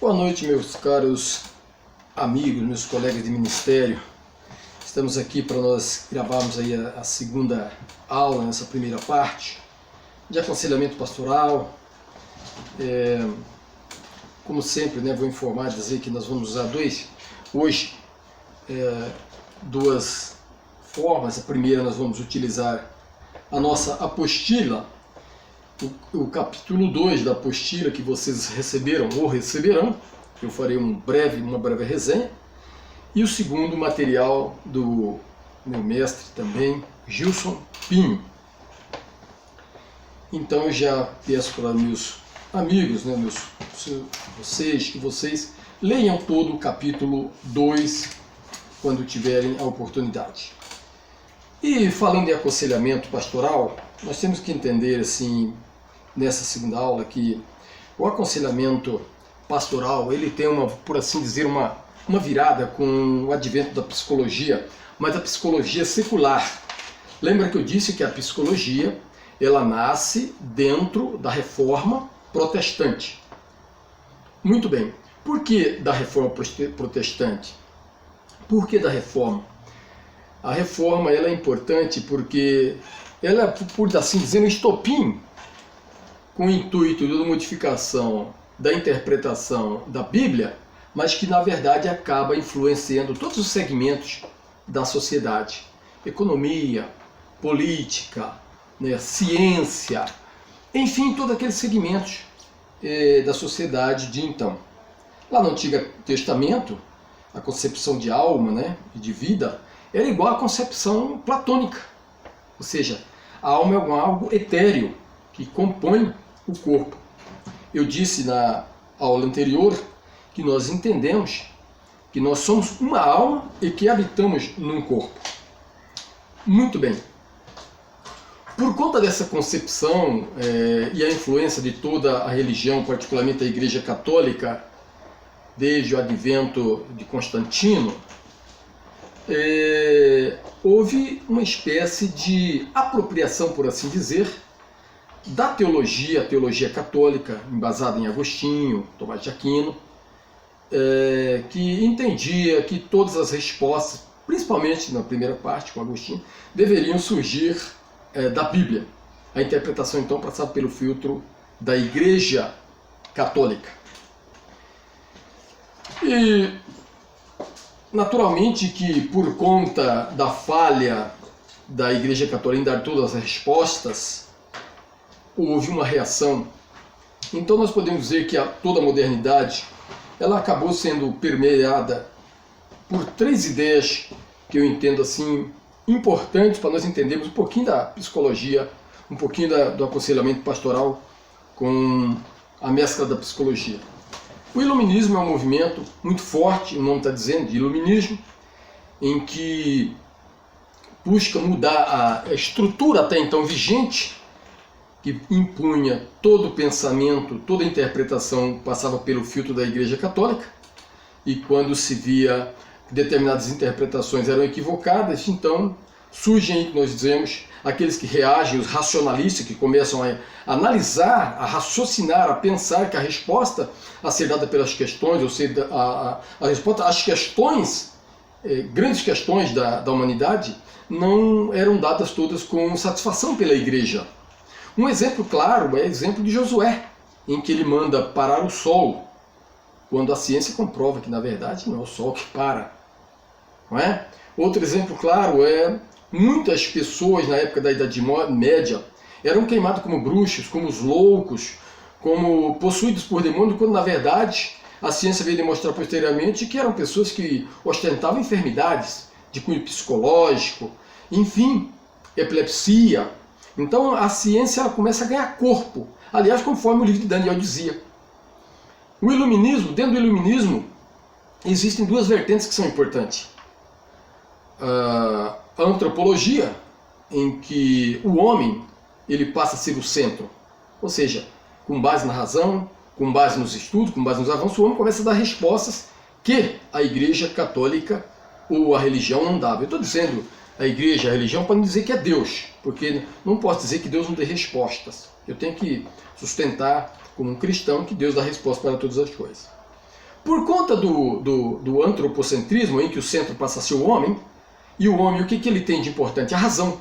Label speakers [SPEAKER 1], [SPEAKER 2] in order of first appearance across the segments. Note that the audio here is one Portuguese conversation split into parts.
[SPEAKER 1] Boa noite, meus caros amigos, meus colegas de ministério. Estamos aqui para nós gravarmos aí a segunda aula, nessa primeira parte, de aconselhamento pastoral. Como sempre, vou informar, dizer que nós vamos usar hoje duas formas. A primeira, nós vamos utilizar a nossa apostila, o capítulo 2 da apostila que vocês receberam ou receberão. Eu farei uma breve resenha. E o segundo material do meu mestre também, Gilson Pinho. Então eu já peço para meus amigos, que vocês leiam todo o capítulo 2 quando tiverem a oportunidade. E falando de aconselhamento pastoral, nós temos que entender assim, nessa segunda aula, que o aconselhamento pastoral ele tem por assim dizer, uma virada com o advento da psicologia, mas da psicologia secular. Lembra que eu disse que a psicologia ela nasce dentro da reforma protestante. Muito bem. Por que da reforma protestante? Por que da reforma? A reforma ela é importante porque ela, por assim dizer, um estopim com o intuito de modificação da interpretação da Bíblia, mas que na verdade acaba influenciando todos os segmentos da sociedade. Economia, política, ciência, enfim, todos aqueles segmentos da sociedade de então. Lá no Antigo Testamento, a concepção de alma e de vida era igual à concepção platônica, ou seja, a alma é algo etéreo que compõe o corpo. Eu disse na aula anterior que nós entendemos que nós somos uma alma e que habitamos num corpo. Muito bem. Por conta dessa concepção e a influência de toda a religião, particularmente a Igreja Católica, desde o advento de Constantino, houve uma espécie de apropriação, por assim dizer, da teologia, a teologia católica, embasada em Agostinho, Tomás de Aquino, que entendia que todas as respostas, principalmente na primeira parte, com Agostinho, deveriam surgir da Bíblia. A interpretação, então, passava pelo filtro da Igreja Católica. E, naturalmente, que por conta da falha da Igreja Católica em dar todas as respostas, houve uma reação. Então nós podemos dizer que toda a modernidade ela acabou sendo permeada por três ideias que eu entendo assim importantes para nós entendermos um pouquinho da psicologia, um pouquinho do aconselhamento pastoral com a mescla da psicologia. O iluminismo é um movimento muito forte, o nome está dizendo, de iluminismo, em que busca mudar a estrutura até então vigente, que impunha todo o pensamento, toda a interpretação passava pelo filtro da Igreja Católica, e quando se via que determinadas interpretações eram equivocadas, então surgem, que nós dizemos, aqueles que reagem, os racionalistas, que começam a analisar, a raciocinar, a pensar que a resposta a ser dada pelas questões, ou seja, a resposta às questões, grandes questões da humanidade, não eram dadas todas com satisfação pela Igreja. Um exemplo claro é o exemplo de Josué, em que ele manda parar o sol, quando a ciência comprova que, na verdade, não é o sol que para. Não é? Outro exemplo claro é muitas pessoas na época da Idade Média eram queimadas como bruxos, como os loucos, como possuídos por demônios, quando, na verdade, a ciência veio demonstrar posteriormente que eram pessoas que ostentavam enfermidades de cunho psicológico, enfim, epilepsia. Então a ciência ela começa a ganhar corpo. Aliás, conforme o livro de Daniel dizia. O iluminismo, dentro do iluminismo, existem duas vertentes que são importantes. A antropologia, em que o homem ele passa a ser o centro. Ou seja, com base na razão, com base nos estudos, com base nos avanços, o homem começa a dar respostas que a Igreja Católica ou a religião não dava. Eu estou dizendo a igreja, a religião, para não dizer que é Deus, porque não posso dizer que Deus não dê respostas. Eu tenho que sustentar, como um cristão, que Deus dá resposta para todas as coisas. Por conta do antropocentrismo, em que o centro passa a ser o homem, e o homem, o que ele tem de importante? A razão.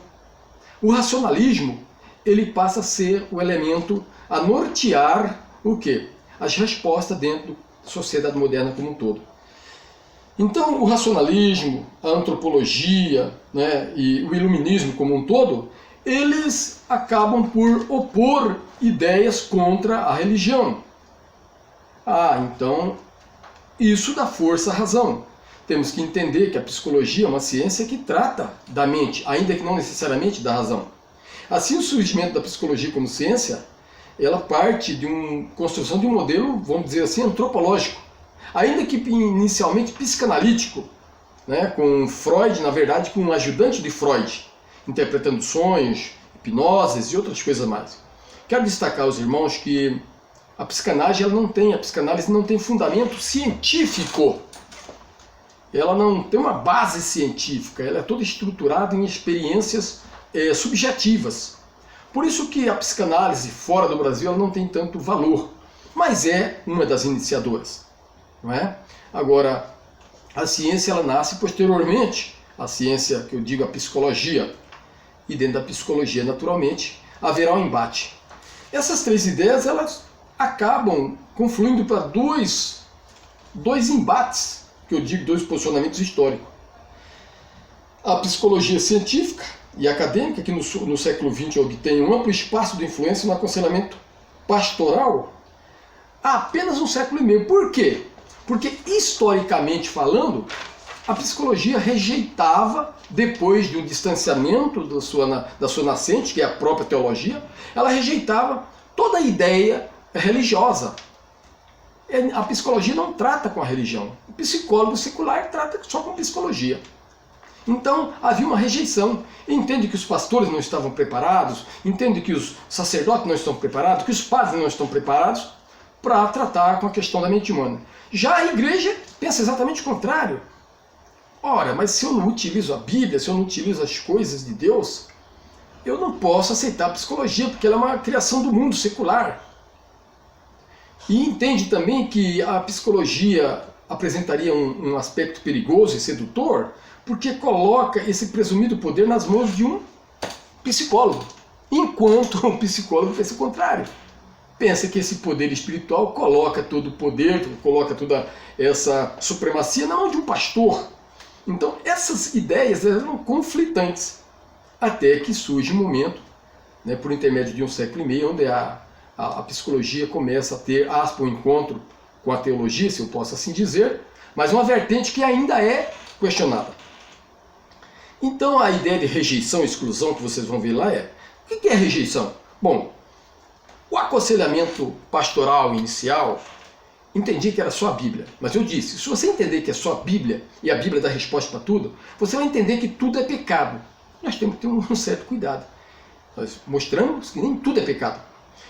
[SPEAKER 1] O racionalismo, ele passa a ser o elemento a nortear o quê? As respostas dentro da sociedade moderna como um todo. Então, o racionalismo, a antropologia, né, e o iluminismo como um todo, eles acabam por opor ideias contra a religião. Então, isso dá força à razão. Temos que entender que a psicologia é uma ciência que trata da mente, ainda que não necessariamente da razão. Assim, o surgimento da psicologia como ciência, ela parte de uma construção de um modelo, vamos dizer assim, antropológico, ainda que inicialmente psicanalítico, né, com Freud, na verdade, com um ajudante de Freud, interpretando sonhos, hipnoses e outras coisas mais. Quero destacar aos irmãos que a psicanálise não tem fundamento científico. Ela não tem uma base científica, ela é toda estruturada em experiências subjetivas. Por isso que a psicanálise fora do Brasil ela não tem tanto valor, mas é uma das iniciadoras. Não é? Agora, a ciência ela nasce posteriormente, a ciência que eu digo a psicologia, e dentro da psicologia, naturalmente, haverá um embate. Essas três ideias elas acabam confluindo para dois embates, que eu digo dois posicionamentos históricos. A psicologia científica e acadêmica, que no século XX obtém um amplo espaço de influência no aconselhamento pastoral, há apenas um século e meio. Por quê? Porque, historicamente falando, a psicologia rejeitava, depois de um distanciamento da sua nascente, que é a própria teologia, ela rejeitava toda a ideia religiosa. A psicologia não trata com a religião. O psicólogo secular trata só com psicologia. Então havia uma rejeição. Entende que os pastores não estavam preparados, entende que os sacerdotes não estão preparados, que os padres não estão preparados para tratar com a questão da mente humana. Já a igreja pensa exatamente o contrário. Ora, mas se eu não utilizo a Bíblia, se eu não utilizo as coisas de Deus, eu não posso aceitar a psicologia, porque ela é uma criação do mundo secular. E entende também que a psicologia apresentaria um aspecto perigoso e sedutor, porque coloca esse presumido poder nas mãos de um psicólogo, enquanto um psicólogo pensa o contrário. Pensa que esse poder espiritual coloca todo o poder, coloca toda essa supremacia na mão de um pastor. Então essas ideias eram conflitantes, até que surge um momento, né, por intermédio de um século e meio, onde a psicologia começa a ter, um encontro com a teologia, se eu posso assim dizer, mas uma vertente que ainda é questionada. Então a ideia de rejeição e exclusão que vocês vão ver lá o que é rejeição? Bom, o aconselhamento pastoral inicial, entendi que era só a Bíblia, mas eu disse, se você entender que é só a Bíblia, e a Bíblia dá resposta para tudo, você vai entender que tudo é pecado. Nós temos que ter um certo cuidado. Nós mostramos que nem tudo é pecado.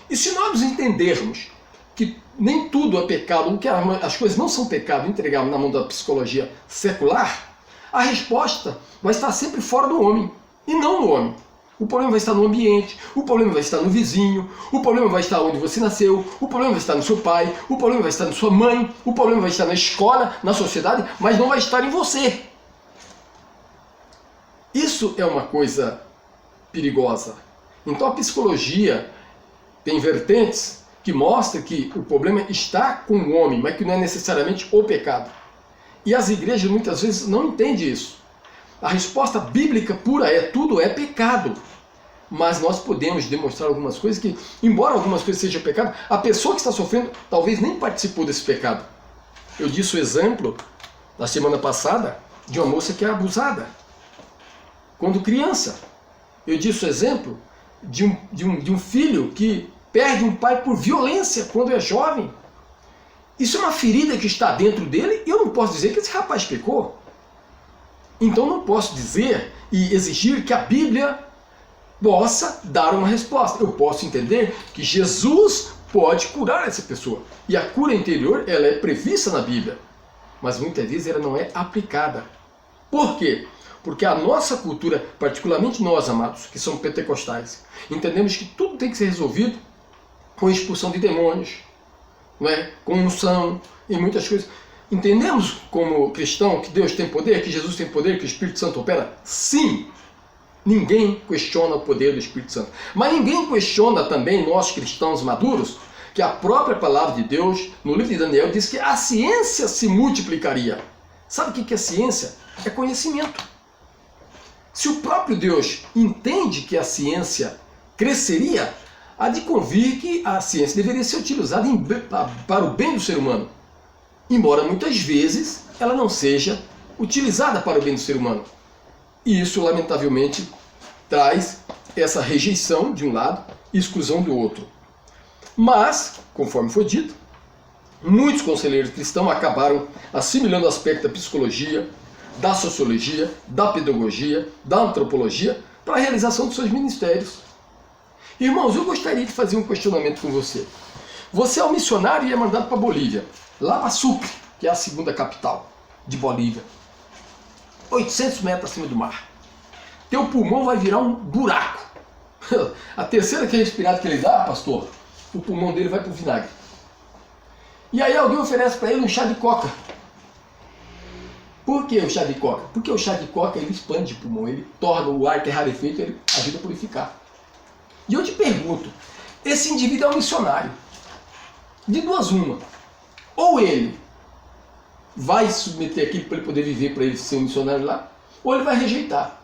[SPEAKER 1] E se nós entendermos que nem tudo é pecado, que as coisas não são pecado, entregarmos na mão da psicologia secular, a resposta vai estar sempre fora do homem, e não no homem. O problema vai estar no ambiente, o problema vai estar no vizinho, o problema vai estar onde você nasceu, o problema vai estar no seu pai, o problema vai estar na sua mãe, o problema vai estar na escola, na sociedade, mas não vai estar em você. Isso é uma coisa perigosa. Então a psicologia tem vertentes que mostram que o problema está com o homem, mas que não é necessariamente o pecado. E as igrejas muitas vezes não entendem isso. A resposta bíblica pura é tudo é pecado. Mas nós podemos demonstrar algumas coisas que, embora algumas coisas sejam pecado, a pessoa que está sofrendo talvez nem participou desse pecado. Eu disse o exemplo, na semana passada, de uma moça que é abusada quando criança. Eu disse o exemplo de um filho que perde um pai por violência quando é jovem. Isso é uma ferida que está dentro dele e eu não posso dizer que esse rapaz pecou. Então não posso dizer e exigir que a Bíblia possa dar uma resposta. Eu posso entender que Jesus pode curar essa pessoa. E a cura interior ela é prevista na Bíblia. Mas muitas vezes ela não é aplicada. Por quê? Porque a nossa cultura, particularmente nós, amados, que somos pentecostais, entendemos que tudo tem que ser resolvido com a expulsão de demônios, não é? Com unção e muitas coisas. Entendemos como cristão que Deus tem poder, que Jesus tem poder, que o Espírito Santo opera? Sim! Ninguém questiona o poder do Espírito Santo. Mas ninguém questiona também, nós cristãos maduros, que a própria palavra de Deus, no livro de Daniel, diz que a ciência se multiplicaria. Sabe o que é ciência? É conhecimento. Se o próprio Deus entende que a ciência cresceria, há de convir que a ciência deveria ser utilizada para o bem do ser humano. Embora muitas vezes ela não seja utilizada para o bem do ser humano. E isso, lamentavelmente, traz essa rejeição de um lado e exclusão do outro. Mas, conforme foi dito, muitos conselheiros cristãos acabaram assimilando o aspecto da psicologia, da sociologia, da pedagogia, da antropologia para a realização dos seus ministérios. Irmãos, eu gostaria de fazer um questionamento com você. Você é um missionário e é mandado para Bolívia, lá para Sucre, que é a segunda capital de Bolívia. 800 metros acima do mar. Teu pulmão vai virar um buraco. A terceira que é respirada que ele dá, pastor, o pulmão dele vai para o vinagre. E aí alguém oferece para ele um chá de coca. Por que o chá de coca? Porque o chá de coca ele expande o pulmão, ele torna o ar que é rarefeito, ele ajuda a purificar. E eu te pergunto, esse indivíduo é um missionário. De duas uma. Ou ele vai submeter aquilo para ele poder viver, para ele ser um missionário lá, ou ele vai rejeitar.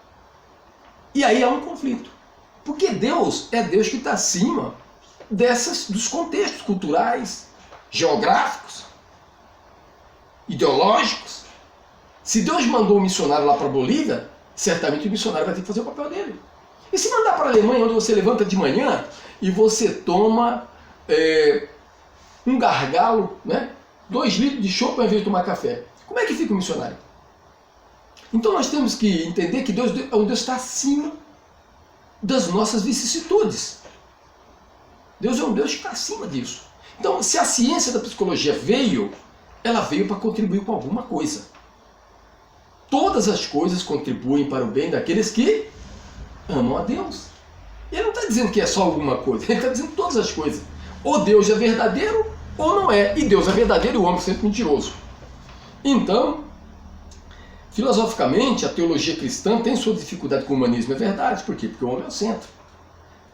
[SPEAKER 1] E aí há um conflito. Porque Deus é Deus que está acima dos contextos culturais, geográficos, ideológicos. Se Deus mandou um missionário lá para a Bolívia, certamente o missionário vai ter que fazer o papel dele. E se mandar para a Alemanha, onde você levanta de manhã e você toma um gargalo, né? 2 litros de chopp ao invés de tomar café. Como é que fica o missionário? Então nós temos que entender que Deus é um Deus que está acima das nossas vicissitudes. Deus é um Deus que está acima disso. Então, se a ciência da psicologia veio, ela veio para contribuir com alguma coisa. Todas as coisas contribuem para o bem daqueles que amam a Deus. Ele não está dizendo que é só alguma coisa, ele está dizendo todas as coisas. Ou Deus é verdadeiro, ou não é. E Deus é verdadeiro e o homem sempre mentiroso. Então, filosoficamente, a teologia cristã tem sua dificuldade com o humanismo, é verdade. Por quê? Porque o homem é o centro.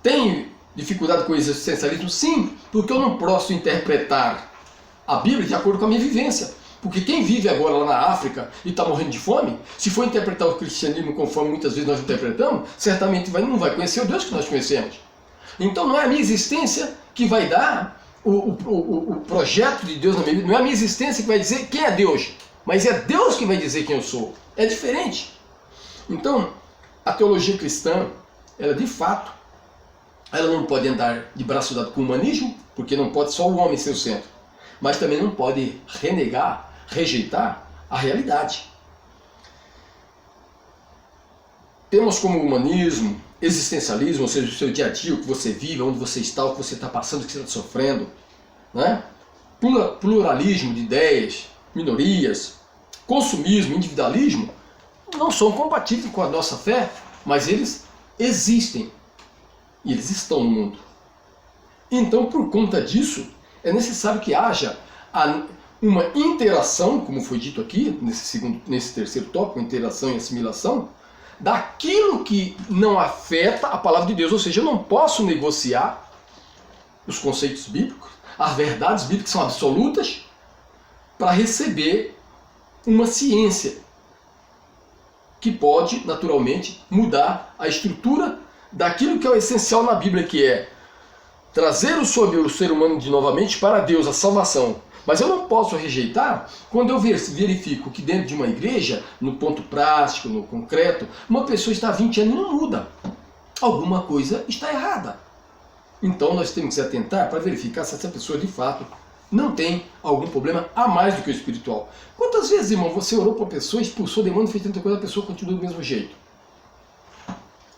[SPEAKER 1] Tem dificuldade com o existencialismo? Sim, porque eu não posso interpretar a Bíblia de acordo com a minha vivência. Porque quem vive agora lá na África e está morrendo de fome, se for interpretar o cristianismo conforme muitas vezes nós interpretamos, certamente não vai conhecer o Deus que nós conhecemos. Então não é a minha existência que vai dar o projeto de Deus na minha vida, não é a minha existência que vai dizer quem é Deus, mas é Deus que vai dizer quem eu sou. É diferente. Então, a teologia cristã, ela de fato, ela não pode andar de braço dado com o humanismo, porque não pode só o homem ser o centro, mas também não pode renegar, rejeitar a realidade. Temos como humanismo, existencialismo, ou seja, o seu dia a dia, o que você vive, onde você está, o que você está passando, o que você está sofrendo, né? Pluralismo de ideias, minorias, consumismo, individualismo, não são compatíveis com a nossa fé, mas eles existem e eles estão no mundo. Então, por conta disso, é necessário que haja uma interação, como foi dito aqui, nesse terceiro tópico, interação e assimilação, daquilo que não afeta a palavra de Deus. Ou seja, eu não posso negociar os conceitos bíblicos, as verdades bíblicas são absolutas, para receber uma ciência que pode, naturalmente, mudar a estrutura daquilo que é o essencial na Bíblia, que é trazer sobre o ser humano de novamente para Deus, a salvação. Mas eu não posso rejeitar quando eu verifico que dentro de uma igreja, no ponto prático, no concreto, uma pessoa está há 20 anos e não muda. Alguma coisa está errada. Então nós temos que se atentar para verificar se essa pessoa de fato não tem algum problema a mais do que o espiritual. Quantas vezes, irmão, você orou para uma pessoa, expulsou o demônio, fez tanta coisa, a pessoa continua do mesmo jeito?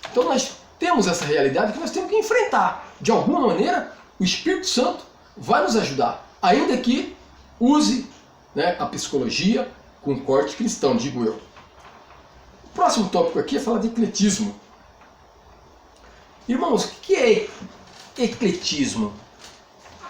[SPEAKER 1] Então nós temos essa realidade que nós temos que enfrentar. De alguma maneira, o Espírito Santo vai nos ajudar, ainda que use, né, a psicologia com corte cristão, digo eu. O próximo tópico aqui é falar de ecletismo. Irmãos, o que é ecletismo?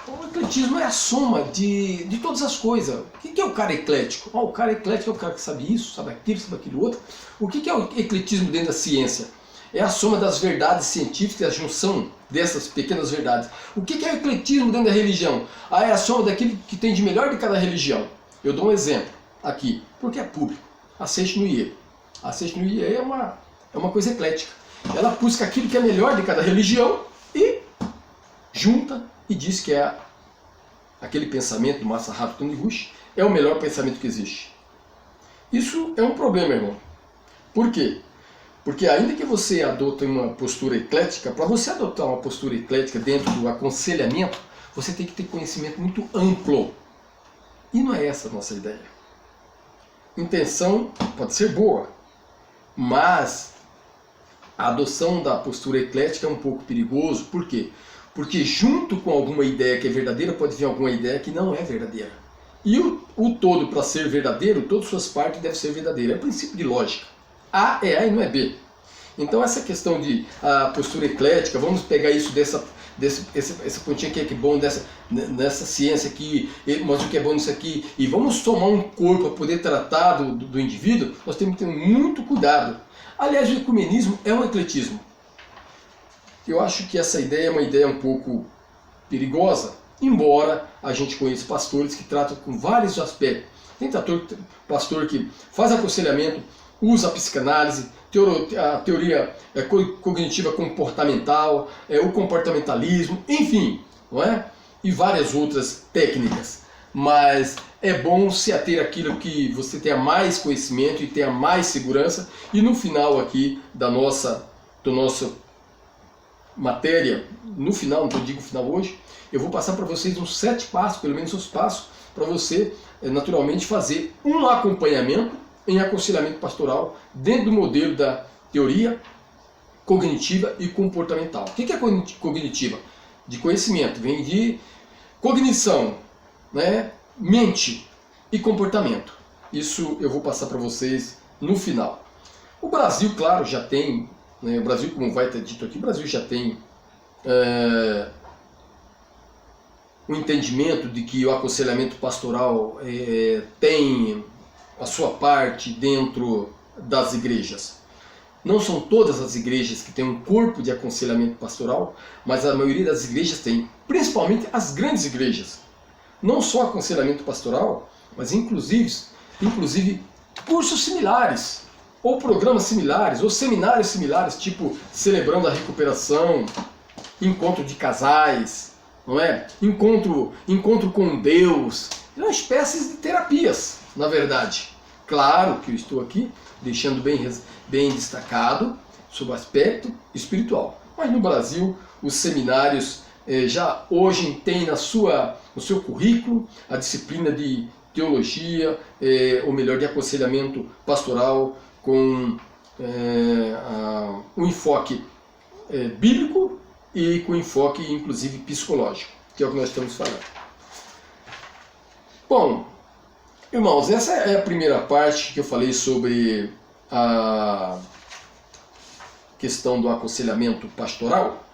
[SPEAKER 1] O ecletismo é a soma de todas as coisas. O que é o cara eclético? O cara eclético é o cara que sabe isso, sabe aquilo outro. O que é o ecletismo dentro da ciência? É a soma das verdades científicas, a junção dessas pequenas verdades. O que é o ecletismo dentro da religião? É a soma daquilo que tem de melhor de cada religião. Eu dou um exemplo aqui, porque é público. A Seiichi no Ie. A Seiichi no Ie é uma coisa eclética. Ela busca aquilo que é melhor de cada religião e junta e diz que é aquele pensamento do Masaharu Taniguchi é o melhor pensamento que existe. Isso é um problema, irmão. Por quê? Porque ainda que você adote uma postura eclética, para você adotar uma postura eclética dentro do aconselhamento, você tem que ter conhecimento muito amplo. E não é essa a nossa ideia. Intenção pode ser boa, mas a adoção da postura eclética é um pouco perigoso. Por quê? Porque junto com alguma ideia que é verdadeira, pode vir alguma ideia que não é verdadeira. E o todo, para ser verdadeiro, todas as suas partes devem ser verdadeiras. É princípio de lógica. A é A e não é B. Então essa questão de a postura eclética, vamos pegar isso essa pontinha aqui que é bom nessa ciência aqui, mas o que é bom nisso aqui, e vamos tomar um corpo para poder tratar do indivíduo, nós temos que ter muito cuidado. Aliás, o ecumenismo é um ecletismo. Eu acho que essa ideia é uma ideia um pouco perigosa, embora a gente conheça pastores que tratam com vários aspectos. Tem pastor que faz aconselhamento, usa a psicanálise, a teoria cognitiva comportamental, o comportamentalismo, enfim, não é? E várias outras técnicas. Mas é bom se ater àquilo que você tenha mais conhecimento e tenha mais segurança. E no final aqui da nossa matéria, no final, não digo final hoje, eu vou passar para vocês uns 7 passos, pelo menos uns passos, para você naturalmente fazer um acompanhamento em aconselhamento pastoral dentro do modelo da teoria cognitiva e comportamental. O que é cognitiva? De conhecimento, vem de cognição, né? Mente e comportamento. Isso eu vou passar para vocês no final. O Brasil, claro, já tem, né? O Brasil, como vai ter dito aqui, o Brasil já tem o entendimento de que o aconselhamento pastoral tem a sua parte dentro das igrejas. Não são todas as igrejas que têm um corpo de aconselhamento pastoral, mas a maioria das igrejas tem, principalmente as grandes igrejas. Não só aconselhamento pastoral, mas inclusive cursos similares, ou programas similares, ou seminários similares, tipo Celebrando a Recuperação, encontro de casais, não é? Encontro com Deus. São espécies de terapias, na verdade. Claro que eu estou aqui deixando bem destacado sobre o aspecto espiritual. Mas no Brasil, os seminários já hoje têm no seu currículo a disciplina de teologia, ou melhor, de aconselhamento pastoral com um enfoque bíblico e com enfoque, inclusive, psicológico, que é o que nós estamos falando. Bom, irmãos, essa é a primeira parte que eu falei sobre a questão do aconselhamento pastoral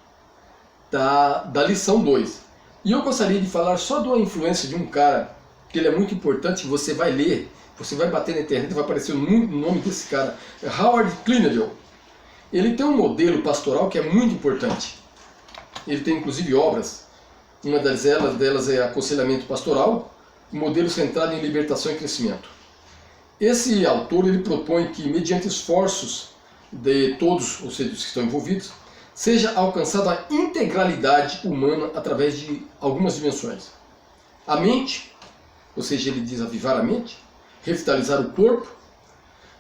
[SPEAKER 1] da lição 2. E eu gostaria de falar só de uma influência de um cara, que ele é muito importante, você vai ler, você vai bater na internet e vai aparecer o nome desse cara, Howard Clinedale. Ele tem um modelo pastoral que é muito importante. Ele tem inclusive obras, uma delas é Aconselhamento Pastoral, modelo centrado em libertação e crescimento. Esse autor ele propõe que, mediante esforços de todos, ou seja, os que estão envolvidos, seja alcançada a integralidade humana através de algumas dimensões. A mente, ou seja, ele diz avivar a mente, revitalizar o corpo,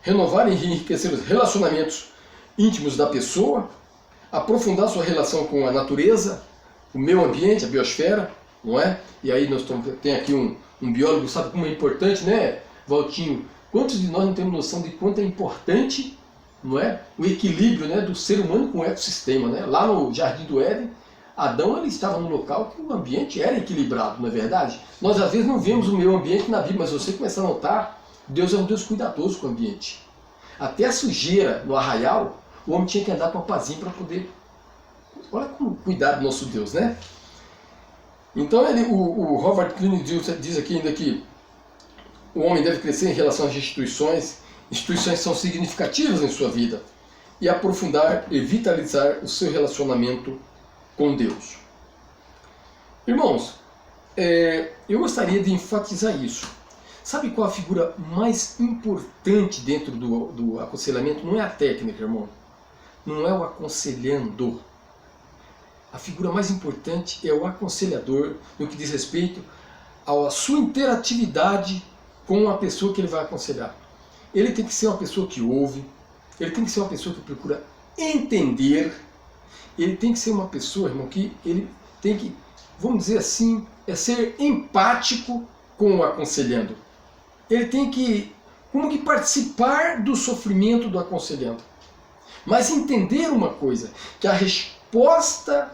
[SPEAKER 1] renovar e enriquecer os relacionamentos íntimos da pessoa, aprofundar sua relação com a natureza, o meio ambiente, a biosfera, não é? E aí tem aqui um biólogo, sabe como é importante, né, Valtinho? Quantos de nós não temos noção de quanto é importante, não é, o equilíbrio, né, do ser humano com o ecossistema, né? Lá no Jardim do Éden, Adão ele estava num local que o ambiente era equilibrado, não é verdade? Nós às vezes não vemos o meio ambiente na Bíblia, mas você começa a notar, Deus é um Deus cuidadoso com o ambiente. Até a sujeira no arraial, o homem tinha que andar com uma pazinha para poder... Olha como cuidado do nosso Deus, né? Então o Robert Greene diz aqui ainda que o homem deve crescer em relação às instituições que são significativas em sua vida, e aprofundar e vitalizar o seu relacionamento com Deus. Irmãos, eu gostaria de enfatizar isso. Sabe qual a figura mais importante dentro do aconselhamento? Não é a técnica, irmão. Não é o aconselhando. A figura mais importante é o aconselhador no que diz respeito à sua interatividade com a pessoa que ele vai aconselhar. Ele tem que ser uma pessoa que ouve, ele tem que ser uma pessoa que procura entender, ele tem que ser uma pessoa, irmão, que ele tem que, vamos dizer assim, ser empático com o aconselhando. Ele tem que, como que participar do sofrimento do aconselhando. Mas entender uma coisa, que a resposta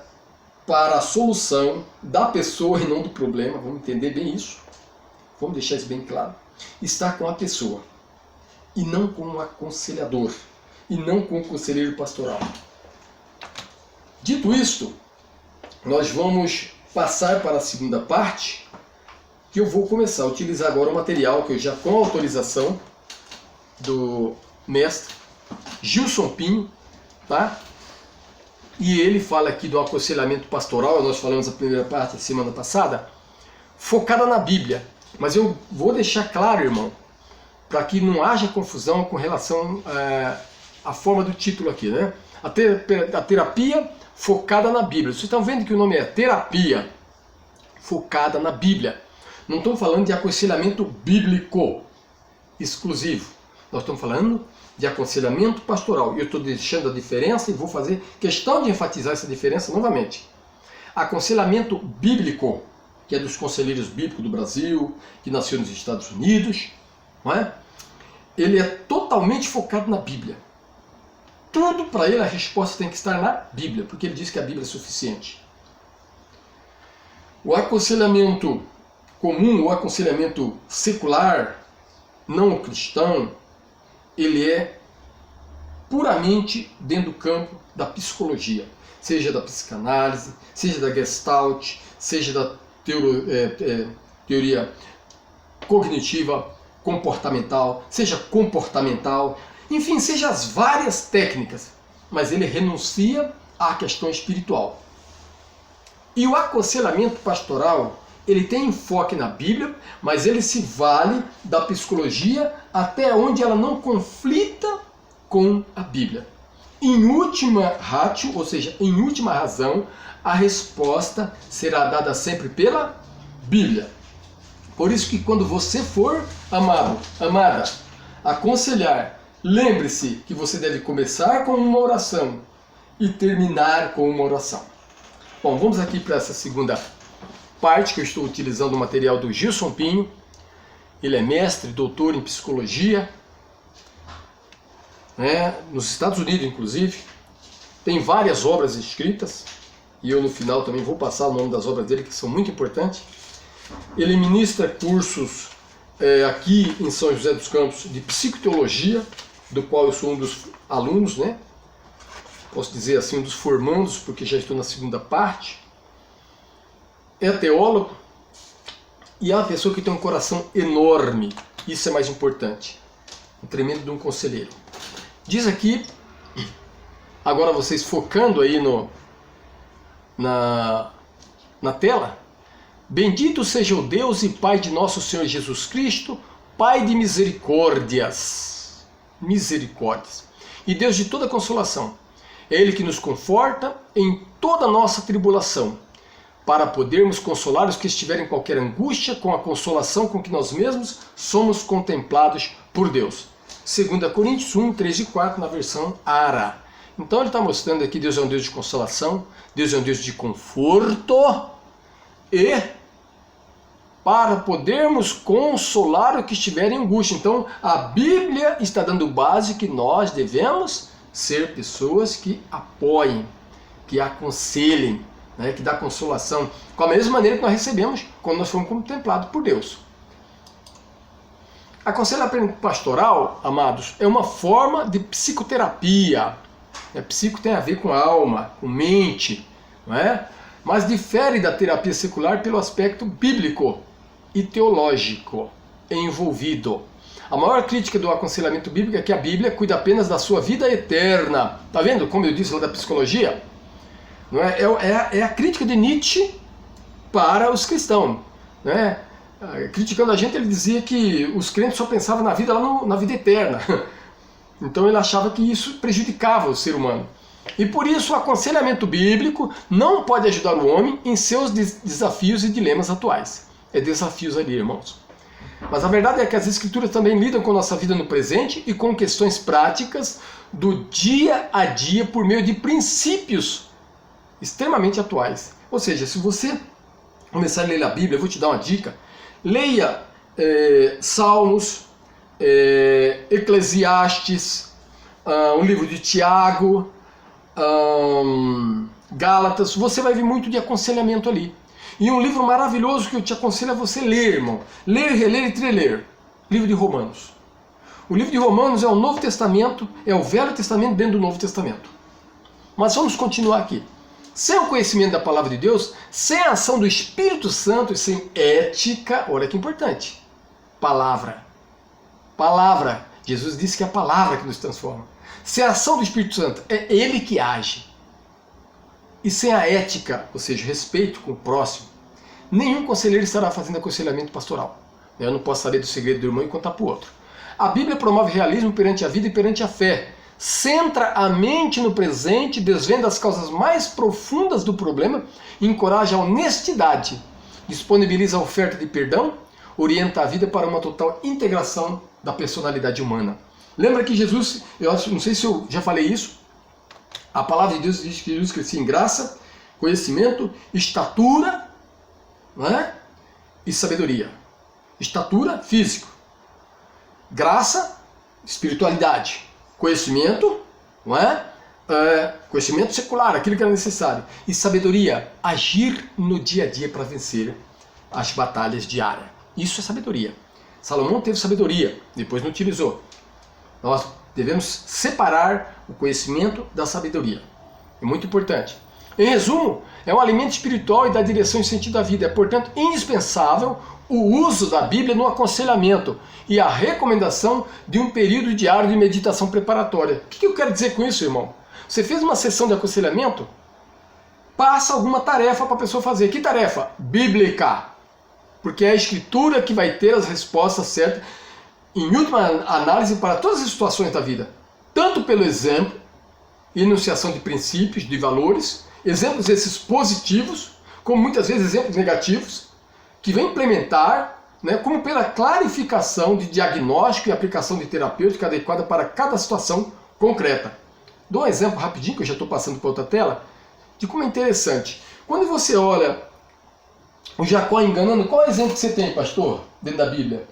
[SPEAKER 1] para a solução da pessoa e não do problema, vamos entender bem isso, vamos deixar isso bem claro, está com a pessoa, e não com o aconselhador, e não com o conselheiro pastoral. Dito isto, nós vamos passar para a segunda parte, que eu vou começar a utilizar agora o material que eu já, com autorização do mestre Gilson Pinho, tá? E ele fala aqui do aconselhamento pastoral, nós falamos a primeira parte a semana passada, focada na Bíblia. Mas eu vou deixar claro, irmão, para que não haja confusão com relação à forma do título aqui, né? A terapia focada na Bíblia. Vocês estão vendo que o nome é terapia focada na Bíblia. Não estamos falando de aconselhamento bíblico exclusivo. Nós estamos falando de aconselhamento pastoral. E eu estou deixando a diferença e vou fazer questão de enfatizar essa diferença novamente. Aconselhamento bíblico, que é dos conselheiros bíblicos do Brasil, que nasceu nos Estados Unidos, não é? Ele é totalmente focado na Bíblia. Tudo para ele, a resposta tem que estar na Bíblia, porque ele diz que a Bíblia é suficiente. O aconselhamento comum, o aconselhamento secular, não cristão, ele é puramente dentro do campo da psicologia, seja da psicanálise, seja da Gestalt, seja da teoria cognitiva comportamental, seja comportamental, enfim, seja as várias técnicas, mas ele renuncia à questão espiritual. E o aconselhamento pastoral, ele tem enfoque na Bíblia, mas ele se vale da psicologia até onde ela não conflita com a Bíblia. Em última ratio, ou seja, em última razão, a resposta será dada sempre pela Bíblia. Por isso que quando você for, amado, amada, aconselhar, lembre-se que você deve começar com uma oração e terminar com uma oração. Bom, vamos aqui para essa segunda parte que eu estou utilizando o material do Gilson Pinho. Ele é mestre, doutor em psicologia, nos Estados Unidos inclusive. Tem várias obras escritas, e eu no final também vou passar o nome das obras dele, que são muito importantes. Ele ministra cursos aqui em São José dos Campos de psicoteologia, do qual eu sou um dos alunos, né? Posso dizer assim, um dos formandos, porque já estou na segunda parte. É teólogo e é uma pessoa que tem um coração enorme. Isso é mais importante. Um tremendo de um conselheiro. Diz aqui, agora vocês focando aí na tela: bendito seja o Deus e Pai de nosso Senhor Jesus Cristo, Pai de misericórdias, e Deus de toda consolação. É Ele que nos conforta em toda a nossa tribulação, para podermos consolar os que estiverem em qualquer angústia, com a consolação com que nós mesmos somos contemplados por Deus. 2 Coríntios 1, 3 e 4, na versão ARA. Então ele está mostrando aqui que Deus é um Deus de consolação, Deus é um Deus de conforto, e para podermos consolar o que estiver em angústia. Então a Bíblia está dando base que nós devemos ser pessoas que apoiem, que aconselhem, que dá consolação, com a mesma maneira que nós recebemos quando nós fomos contemplados por Deus. Aconselhamento pastoral, amados, é uma forma de psicoterapia. Psico tem a ver com alma, com mente, não é? mas difere da terapia secular pelo aspecto bíblico e teológico envolvido. A maior crítica do aconselhamento bíblico é que a Bíblia cuida apenas da sua vida eterna. Tá vendo como eu disse lá da psicologia? Não é? É a crítica de Nietzsche para os cristãos. Né? Criticando a gente, ele dizia que os crentes só pensavam na vida lá na vida eterna. Então ele achava que isso prejudicava o ser humano. E por isso o aconselhamento bíblico não pode ajudar o homem em seus desafios e dilemas atuais. É desafios ali, irmãos. Mas a verdade é que as Escrituras também lidam com nossa vida no presente e com questões práticas do dia a dia por meio de princípios extremamente atuais. Ou seja, se você começar a ler a Bíblia, eu vou te dar uma dica. Leia Salmos, Eclesiastes, o livro de Tiago, Gálatas. Você vai ver muito de aconselhamento ali. E um livro maravilhoso que eu te aconselho a você ler, irmão. Ler, reler e treler. Livro de Romanos. O livro de Romanos é o Novo Testamento, é o Velho Testamento dentro do Novo Testamento. Mas vamos continuar aqui. Sem o conhecimento da palavra de Deus, sem a ação do Espírito Santo e sem ética, olha que importante. Palavra. Palavra. Jesus disse que é a palavra que nos transforma. Sem a ação do Espírito Santo, é Ele que age. E sem a ética, ou seja, respeito com o próximo, nenhum conselheiro estará fazendo aconselhamento pastoral. Eu não posso saber do segredo do irmão e contar para o outro. A Bíblia promove realismo perante a vida e perante a fé. Centra a mente no presente, desvenda as causas mais profundas do problema, encoraja a honestidade, disponibiliza a oferta de perdão, orienta a vida para uma total integração da personalidade humana. Lembra que Jesus, eu não sei se eu já falei isso, a palavra de Deus diz que Jesus crescia em graça, conhecimento, estatura, não é? E sabedoria. Estatura, físico. Graça, espiritualidade. Conhecimento, não é? Conhecimento secular, aquilo que era necessário. E sabedoria, agir no dia a dia para vencer as batalhas diárias. Isso é sabedoria. Salomão teve sabedoria, depois não utilizou. Nós devemos separar o conhecimento da sabedoria. É muito importante. Em resumo, é um alimento espiritual e dá direção e sentido à vida. É, portanto, indispensável o uso da Bíblia no aconselhamento e a recomendação de um período diário de meditação preparatória. O que eu quero dizer com isso, irmão? Você fez uma sessão de aconselhamento? Passa alguma tarefa para a pessoa fazer. Que tarefa? Bíblica. Porque é a Escritura que vai ter as respostas certas, em última análise, para todas as situações da vida. Tanto pelo exemplo, enunciação de princípios, de valores, exemplos esses positivos, como muitas vezes exemplos negativos, que vem implementar, né, como pela clarificação de diagnóstico e aplicação de terapêutica adequada para cada situação concreta. Dou um exemplo rapidinho, que eu já estou passando para outra tela, de como é interessante. Quando você olha o Jacó enganando, qual é o exemplo que você tem, pastor, dentro da Bíblia?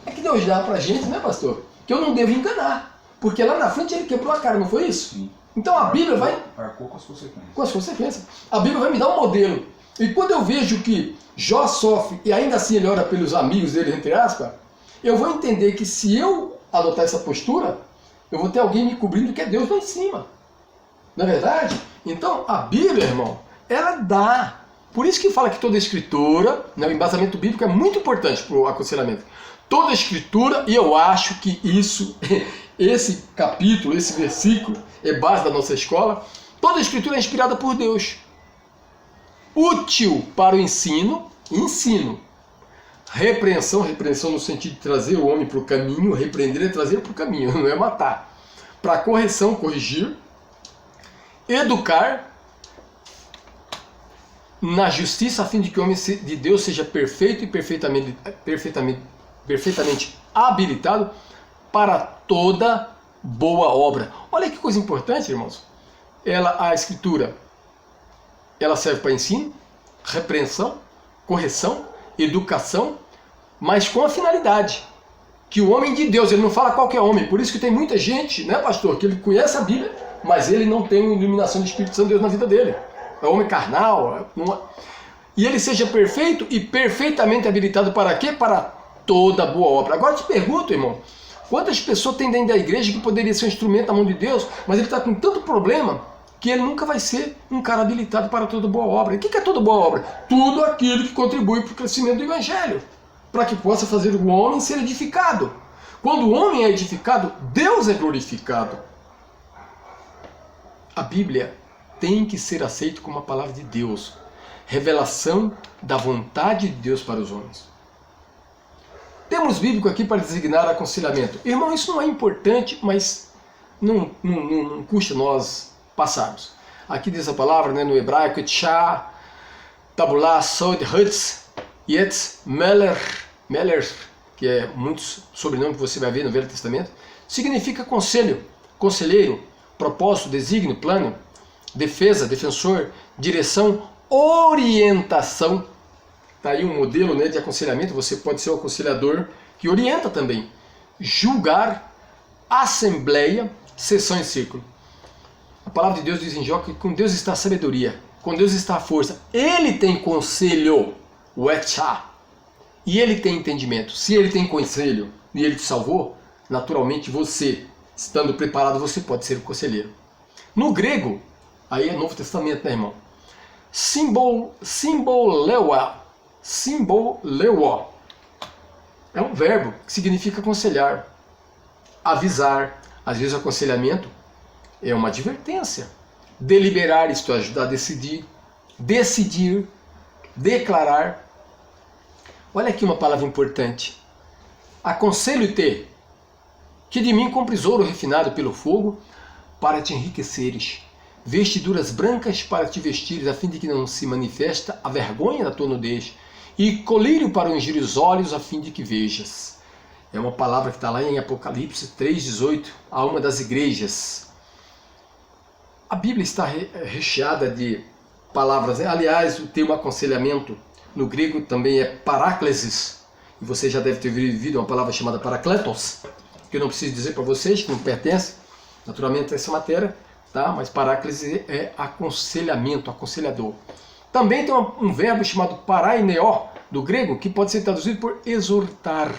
[SPEAKER 1] É que Deus dá para a gente, né, pastor? Que eu não devo enganar, porque lá na frente ele quebrou a cara, não foi isso?
[SPEAKER 2] Sim.
[SPEAKER 1] Então a Bíblia vai...
[SPEAKER 2] Arcou com as consequências.
[SPEAKER 1] Com as consequências. A Bíblia vai me dar um modelo. E quando eu vejo que Jó sofre, e ainda assim ele ora pelos amigos dele, entre aspas, eu vou entender que se eu adotar essa postura, eu vou ter alguém me cobrindo que é Deus lá em cima. Não é verdade? Então a Bíblia, irmão, ela dá. Por isso que fala que toda escritura, né, o embasamento bíblico é muito importante para o aconselhamento. Toda escritura, e eu acho que isso, esse capítulo, esse versículo, é base da nossa escola, toda escritura é inspirada por Deus. Útil para o ensino, repreensão no sentido de trazer o homem para o caminho, repreender é trazer para o caminho, não é matar. Para correção, corrigir, educar na justiça, a fim de que o homem de Deus seja perfeito e perfeitamente habilitado para toda boa obra. Olha que coisa importante, irmãos. A escritura, ela serve para ensino, repreensão, correção, educação, mas com a finalidade que o homem de Deus, ele não fala qualquer homem. Por isso que tem muita gente, né, pastor, que ele conhece a Bíblia, mas ele não tem uma iluminação do Espírito Santo de Deus na vida dele. É homem carnal. E ele seja perfeito e perfeitamente habilitado para quê? Para toda boa obra. Agora eu te pergunto, irmão, quantas pessoas tem dentro da igreja que poderia ser um instrumento na mão de Deus, mas ele está com tanto problema, que ele nunca vai ser um cara habilitado para toda boa obra. E o que é toda boa obra? Tudo aquilo que contribui para o crescimento do Evangelho, para que possa fazer o homem ser edificado. Quando o homem é edificado, Deus é glorificado. A Bíblia tem que ser aceita como a palavra de Deus, revelação da vontade de Deus para os homens. Temos bíblico aqui para designar aconselhamento. Irmão, isso não é importante, mas não custa nós passarmos. Aqui diz a palavra, né, no hebraico, Tchá, Tabulá, Sod, Hutz, Yetz, Meller, que é muitos sobrenomes que você vai ver no Velho Testamento, significa conselho, conselheiro, propósito, desígnio, plano, defesa, defensor, direção, orientação. Está aí um modelo, né, de aconselhamento. Você pode ser um aconselhador que orienta também. Julgar, assembleia, sessão em círculo. A palavra de Deus diz em Jó que com Deus está a sabedoria, com Deus está a força. Ele tem conselho, o etchá, e ele tem entendimento. Se ele tem conselho e ele te salvou, naturalmente você, estando preparado, você pode ser o conselheiro. No grego, aí é Novo Testamento, né, irmão? Symboleuo é um verbo que significa aconselhar, avisar. Às vezes o aconselhamento é uma advertência. Deliberar, isto é, ajudar a decidir, declarar. Olha aqui uma palavra importante. Aconselho-te que de mim compres ouro refinado pelo fogo para te enriqueceres, vestiduras brancas para te vestires, a fim de que não se manifesta a vergonha da tua nudez, e colírio para ungir os olhos, a fim de que vejas. É uma palavra que está lá em Apocalipse 3,18, a uma das igrejas. A Bíblia está recheada de palavras. Aliás, o termo aconselhamento no grego também é paráclesis. E você já deve ter ouvido uma palavra chamada parakletos, que eu não preciso dizer para vocês, que não pertence naturalmente a essa matéria, tá? Mas paráclise é aconselhamento, aconselhador. Também tem um verbo chamado paraineó, do grego, que pode ser traduzido por exortar,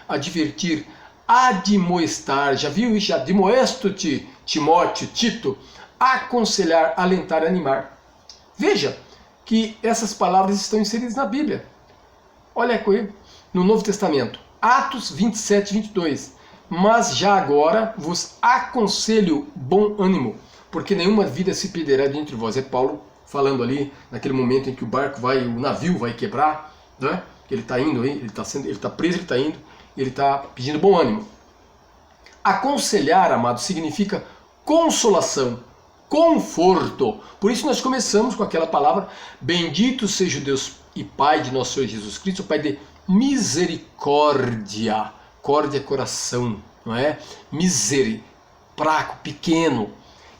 [SPEAKER 1] advertir, admoestar. Já viu isso? Admoesto-te, Timóteo, Tito. Aconselhar, alentar, animar. Veja que essas palavras estão inseridas na Bíblia. Olha aqui no Novo Testamento, Atos 27, 22. Mas já agora vos aconselho bom ânimo, porque nenhuma vida se perderá dentre vós. É Paulo falando ali naquele momento em que o navio vai quebrar, né? Ele está indo, ele está preso, ele está indo, ele está pedindo bom ânimo. Aconselhar, amado, significa consolação, conforto. Por isso nós começamos com aquela palavra: bendito seja o Deus e Pai de nosso Senhor Jesus Cristo, o Pai de misericórdia. Córdia é coração, não é? Miseri, fraco, pequeno.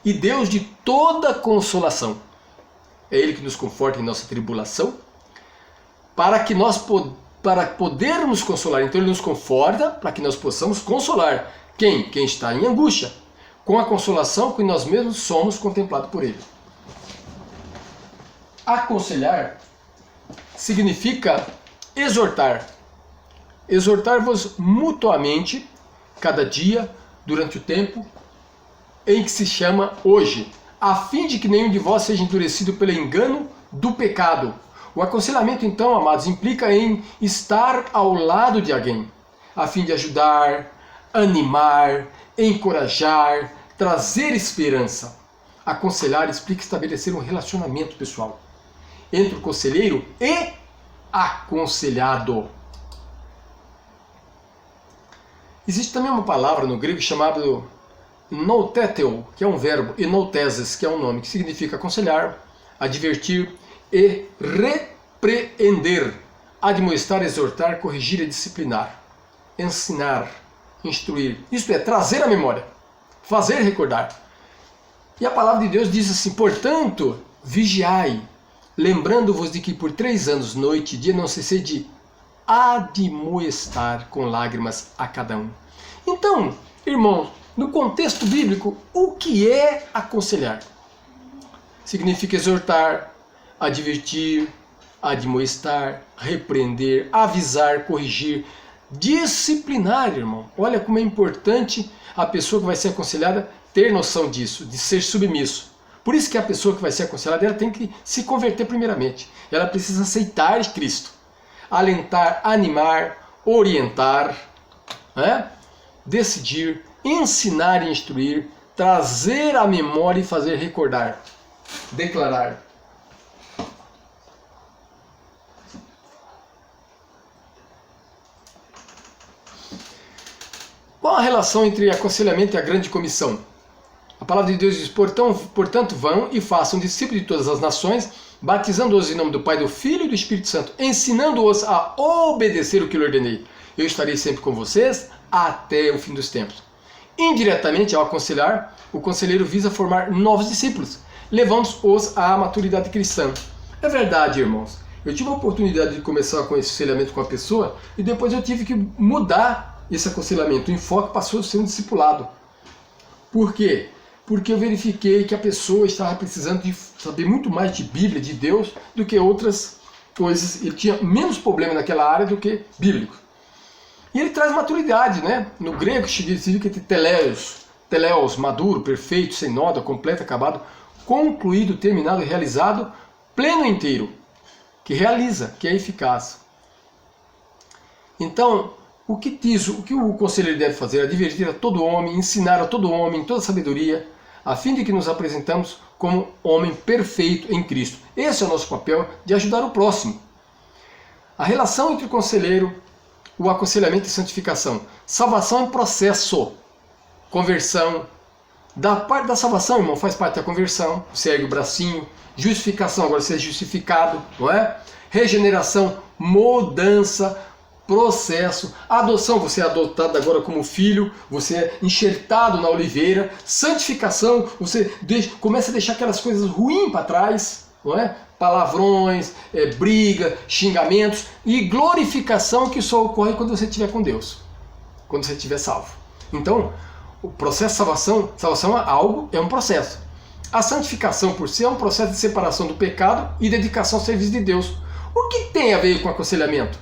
[SPEAKER 1] E Deus de toda consolação. É Ele que nos conforta em nossa tribulação, para podermos consolar. Então Ele nos conforta para que nós possamos consolar. Quem? Quem está em angústia, com a consolação que nós mesmos somos contemplados por Ele. Aconselhar significa exortar. Exortar-vos mutuamente, cada dia, durante o tempo em que se chama hoje, a fim de que nenhum de vós seja endurecido pelo engano do pecado. O aconselhamento, então, amados, implica em estar ao lado de alguém, a fim de ajudar, animar, encorajar, trazer esperança. Aconselhar explica estabelecer um relacionamento pessoal entre o conselheiro e aconselhado. Existe também uma palavra no grego chamada nouteteu, que é um verbo, e nouteses, que é um nome, que significa aconselhar, advertir e repreender, admoestar, exortar, corrigir e disciplinar, ensinar, instruir. Isto é, trazer à memória, fazer recordar. E a palavra de Deus diz assim: portanto, vigiai, lembrando-vos de que por 3 anos, noite e dia, não cessei de admoestar com lágrimas a cada um. Então, irmãos, no contexto bíblico, o que é aconselhar? Significa exortar, advertir, admoestar, repreender, avisar, corrigir, disciplinar, irmão. Olha como é importante a pessoa que vai ser aconselhada ter noção disso, de ser submisso. Por isso que a pessoa que vai ser aconselhada, ela tem que se converter primeiramente. Ela precisa aceitar Cristo. Alentar, animar, orientar, né? Decidir, ensinar e instruir, trazer à memória e fazer recordar, declarar. Qual a relação entre aconselhamento e a grande comissão? A palavra de Deus diz, portanto vão e façam discípulos de todas as nações, batizando-os em nome do Pai, do Filho e do Espírito Santo, ensinando-os a obedecer o que lhe ordenei. Eu estarei sempre com vocês até o fim dos tempos. Indiretamente, ao aconselhar, o conselheiro visa formar novos discípulos, levando-os à maturidade cristã. É verdade, irmãos. Eu tive a oportunidade de começar o aconselhamento com a pessoa e depois eu tive que mudar esse aconselhamento. O enfoque passou a ser um discipulado. Por quê? Porque eu verifiquei que a pessoa estava precisando de saber muito mais de Bíblia, de Deus, do que outras coisas. Ele tinha menos problema naquela área do que bíblico. E ele traz maturidade, né? No grego significa teleios, maduro, perfeito, sem nódoa, completo, acabado, concluído, terminado, realizado, pleno inteiro, que realiza, que é eficaz. Então, o que o conselheiro deve fazer? Advertir a todo homem, ensinar a todo homem, toda sabedoria, a fim de que nos apresentamos como homem perfeito em Cristo. Esse é o nosso papel, de ajudar o próximo. A relação entre o conselheiro, o aconselhamento e santificação. Salvação é um processo. Conversão. Da parte da salvação, irmão, faz parte da conversão. Você ergue o bracinho. Justificação, agora você é justificado, não é? Regeneração, mudança, processo. Adoção, você é adotado agora como filho. Você é enxertado na oliveira. Santificação, você começa a deixar aquelas coisas ruins para trás, não é? Palavrões, briga, xingamentos, e glorificação, que só ocorre quando você estiver com Deus, quando você estiver salvo. Então, o processo de salvação é um processo. A santificação por si é um processo de separação do pecado e dedicação ao serviço de Deus. O que tem a ver com aconselhamento?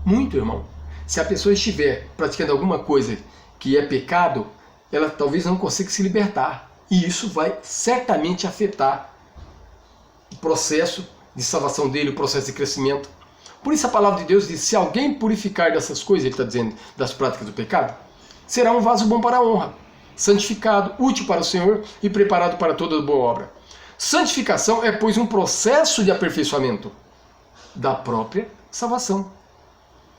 [SPEAKER 1] Muito, irmão. Se a pessoa estiver praticando alguma coisa que é pecado, ela talvez não consiga se libertar, e isso vai certamente afetar o processo de salvação dele, o processo de crescimento. Por isso a palavra de Deus diz, se alguém purificar dessas coisas, ele está dizendo, das práticas do pecado, será um vaso bom para a honra, santificado, útil para o Senhor e preparado para toda boa obra. Santificação é, pois, um processo de aperfeiçoamento da própria salvação.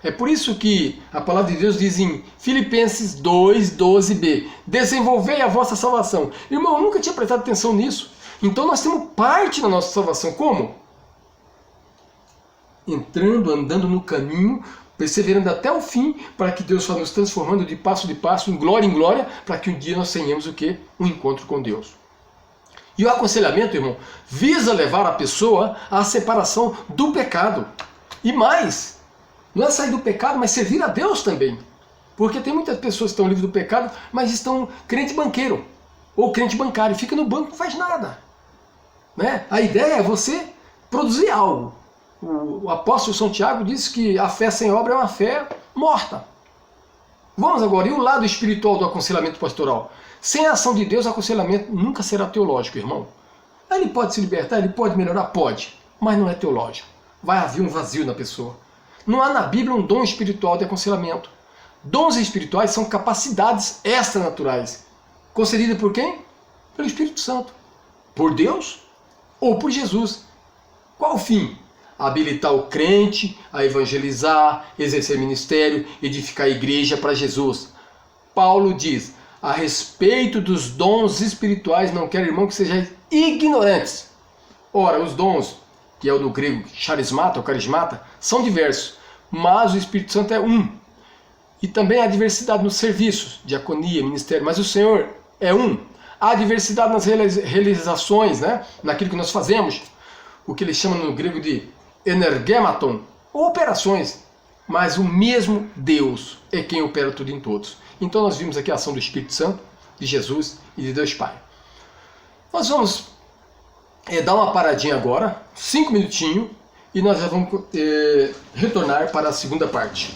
[SPEAKER 1] É por isso que a palavra de Deus diz em Filipenses 2:12b, desenvolvei a vossa salvação. Irmão, eu nunca tinha prestado atenção nisso. Então nós temos parte na nossa salvação. Como? Entrando, andando no caminho, perseverando até o fim, para que Deus vá nos transformando de passo em glória, para que um dia nós tenhamos o quê? Um encontro com Deus. E o aconselhamento, irmão, visa levar a pessoa à separação do pecado. E mais, não é sair do pecado, mas servir a Deus também. Porque tem muitas pessoas que estão livres do pecado, mas estão crente banqueiro, ou crente bancário, fica no banco e não faz nada. Né? A ideia é você produzir algo. O apóstolo São Tiago diz que a fé sem obra é uma fé morta. Vamos agora, e o lado espiritual do aconselhamento pastoral? Sem a ação de Deus, o aconselhamento nunca será teológico, irmão. Ele pode se libertar, ele pode melhorar? Pode, mas não é teológico. Vai haver um vazio na pessoa. Não há na Bíblia um dom espiritual de aconselhamento. Dons espirituais são capacidades extranaturais. Concedidas por quem? Pelo Espírito Santo. Por Deus ou por Jesus. Qual o fim? Habilitar o crente a evangelizar, exercer ministério, edificar a igreja para Jesus. Paulo diz, a respeito dos dons espirituais, não quero, irmão, que sejam ignorantes. Ora, os dons, que é o do grego charismata ou carismata, são diversos, mas o Espírito Santo é um. E também há diversidade nos serviços, diaconia, ministério, mas o Senhor é um. Há diversidade nas realizações, né? Naquilo que nós fazemos, o que eles chamam no grego de energematon, ou operações, mas o mesmo Deus é quem opera tudo em todos. Então nós vimos aqui a ação do Espírito Santo, de Jesus e de Deus Pai. Nós vamos dar uma paradinha agora, 5 minutinhos, e nós já vamos retornar para a segunda parte.